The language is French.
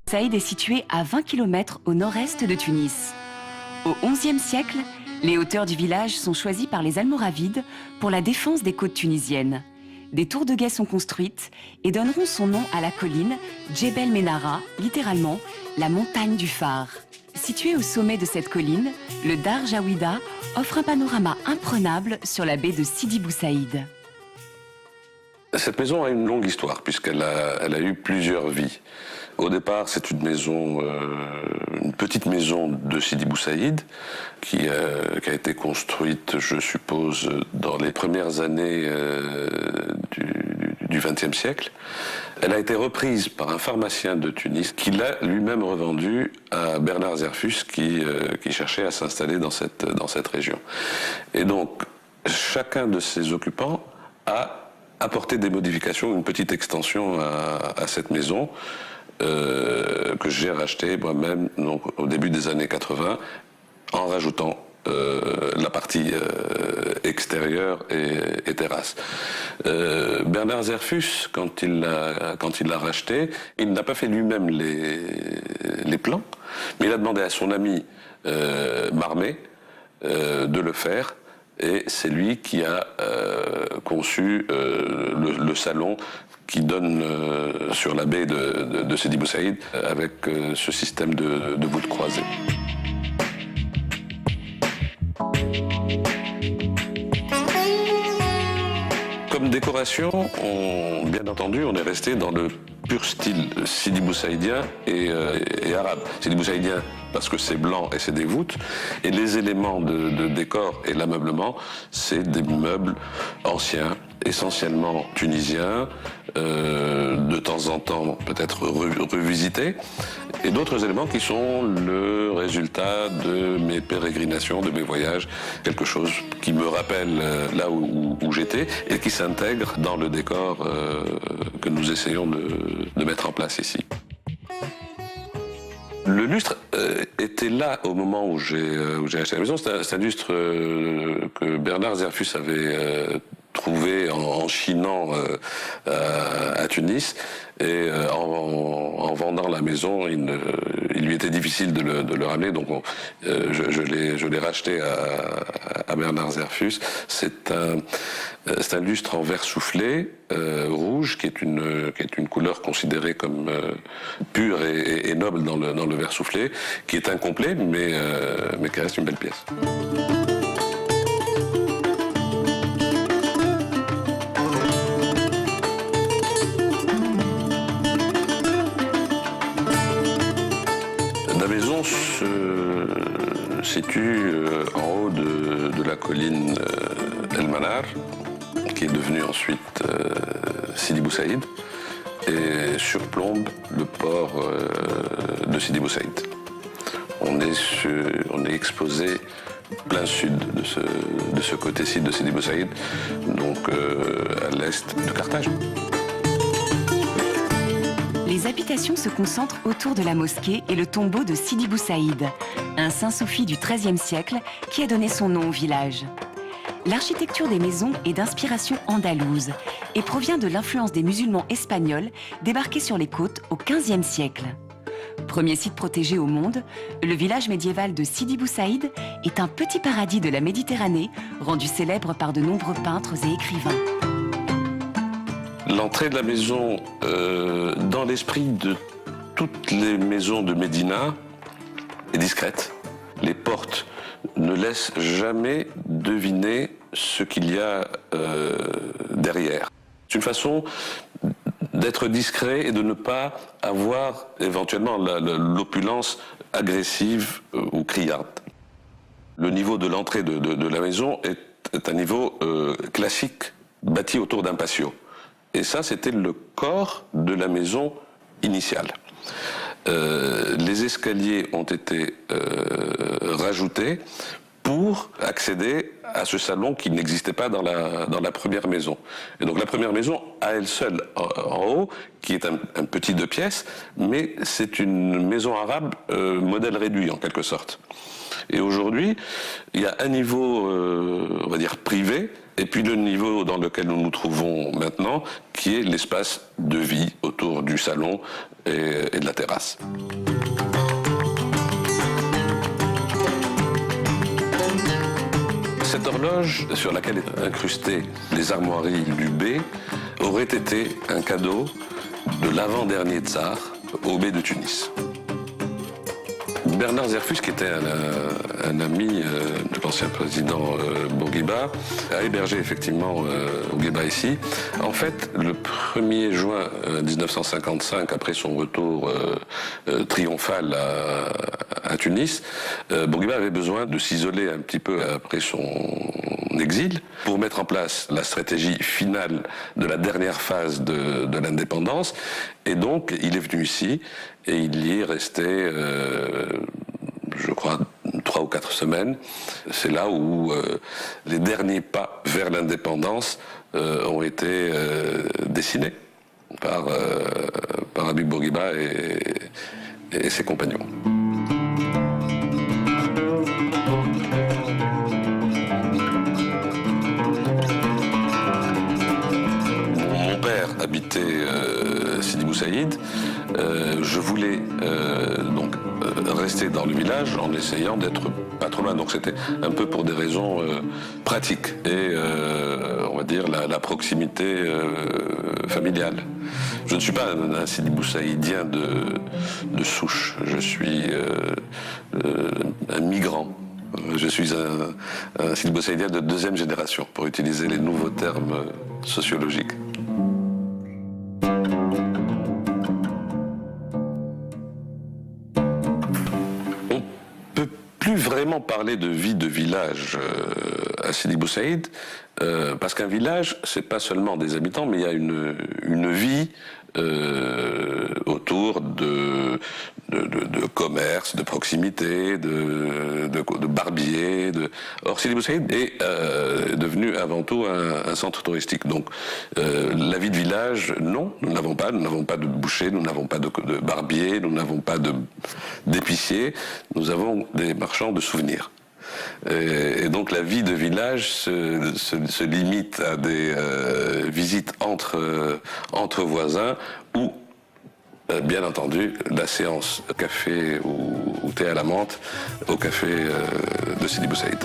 Saïd est situé à 20 km au nord-est de Tunis. Au XIe siècle, les hauteurs du village sont choisies par les Almoravides pour la défense des côtes tunisiennes. Des tours de guet sont construites et donneront son nom à la colline Djebel Menara, littéralement la montagne du phare. Situé au sommet de cette colline, le Dar Jaouida offre un panorama imprenable sur la baie de Sidi Bou Saïd. Cette maison a une longue histoire puisqu'elle a eu plusieurs vies. Au départ, c'est une maison, une petite maison de Sidi Bou Saïd qui a été construite, je suppose, dans les premières années du XXe siècle. Elle a été reprise par un pharmacien de Tunis qui l'a lui-même revendue à Bernard Zerfus qui cherchait à s'installer dans cette région. Et donc, chacun de ses occupants a apporté des modifications, une petite extension à cette maison que j'ai rachetée moi-même au début des années 80 en rajoutant la partie extérieure et terrasse. Bernard Zerfus, quand il l'a racheté, il n'a pas fait lui-même les plans, mais il a demandé à son ami Marmet de le faire. Et c'est lui qui a conçu le salon qui donne sur la baie de Sidi Bou Saïd avec ce système de voûtes croisées. Comme décoration, bien entendu, on est resté dans le pur style Sidi Bou Saïdien et arabe. Sidi Bou Saïdien parce que c'est blanc et c'est des voûtes, et les éléments de décor et l'ameublement, c'est des meubles anciens, essentiellement tunisiens, de temps en temps peut-être revisités, et d'autres éléments qui sont le résultat de mes pérégrinations, de mes voyages, quelque chose qui me rappelle là où j'étais et qui s'intègre dans le décor que nous essayons de mettre en place ici. Le lustre était là au moment où j'ai acheté la maison. C'est un lustre que Bernard Zerfus avait trouvé en chinant à Tunis. Et en vendant la maison, il lui était difficile de le ramener, donc je l'ai racheté à Bernard Zerfus. C'est un lustre en verre soufflé, rouge, qui est une couleur considérée comme pure et noble dans le verre soufflé, qui est incomplet, mais qui reste une belle pièce. La maison se situe en haut de la colline El Manar, qui est devenue ensuite Sidi Bou Saïd, et surplombe le port de Sidi Bou Saïd. On est exposé plein sud de ce côté-ci de Sidi Bou Saïd, donc à l'est de Carthage. Les habitations se concentrent autour de la mosquée et le tombeau de Sidi Bou Saïd, un Saint-Sophie du XIIIe siècle qui a donné son nom au village. L'architecture des maisons est d'inspiration andalouse et provient de l'influence des musulmans espagnols débarqués sur les côtes au XVe siècle. Premier site protégé au monde, le village médiéval de Sidi Bou Saïd est un petit paradis de la Méditerranée, rendu célèbre par de nombreux peintres et écrivains. L'entrée de la maison, dans l'esprit de toutes les maisons de Médina, est discrète. Les portes ne laissent jamais deviner ce qu'il y a derrière. C'est une façon d'être discret et de ne pas avoir éventuellement l'opulence agressive ou criarde. Le niveau de l'entrée de la maison est un niveau classique, bâti autour d'un patio. Et ça, c'était le corps de la maison initiale. Les escaliers ont été rajoutés pour accéder à ce salon qui n'existait pas dans la première maison. Et donc la première maison, à elle seule, en haut, qui est un petit 2 pièces, mais c'est une maison arabe modèle réduit en quelque sorte. Et aujourd'hui, il y a un niveau, on va dire, privé, et puis le niveau dans lequel nous nous trouvons maintenant, qui est l'espace de vie autour du salon et de la terrasse. Cette horloge, sur laquelle est incrustée les armoiries du bey, aurait été un cadeau de l'avant-dernier tsar au bey de Tunis. Bernard Zerfus, qui était un ami de l'ancien président Bourguiba, a hébergé effectivement Bourguiba ici. En fait, le 1er juin 1955, après son retour triomphal à Tunis, Bourguiba avait besoin de s'isoler un petit peu après son exil pour mettre en place la stratégie finale de la dernière phase de l'indépendance. Et donc, il est venu ici et il y est resté, je crois, 3 ou 4 semaines. C'est là où les derniers pas vers l'indépendance ont été dessinés par Habib Bourguiba et ses compagnons. Mon père habitait Sidi Bou Saïd. Je voulais donc rester dans le village en essayant d'être pas trop loin. Donc c'était un peu pour des raisons pratiques et on va dire la proximité familiale. Je ne suis pas un Sidi Bou Saïdien de souche. Je suis un migrant. Je suis un Sidi Bou Saïdien de 2e génération, pour utiliser les nouveaux termes sociologiques. Plus vraiment parler de vie de village à Sidi Bou Saïd, parce qu'un village, c'est pas seulement des habitants, mais il y a une vie autour de commerce, de proximité, de barbier. Or, Sidi Bou Saïd est devenu avant tout un centre touristique. Donc, la vie de village, non, nous n'avons pas de boucher, nous n'avons pas de barbier, nous n'avons pas d'épicier, nous avons des marchands de souvenirs. Et donc la vie de village se limite à des visites entre voisins ou, bien entendu, la séance café ou thé à la menthe au café de Sidi Bou Saïd.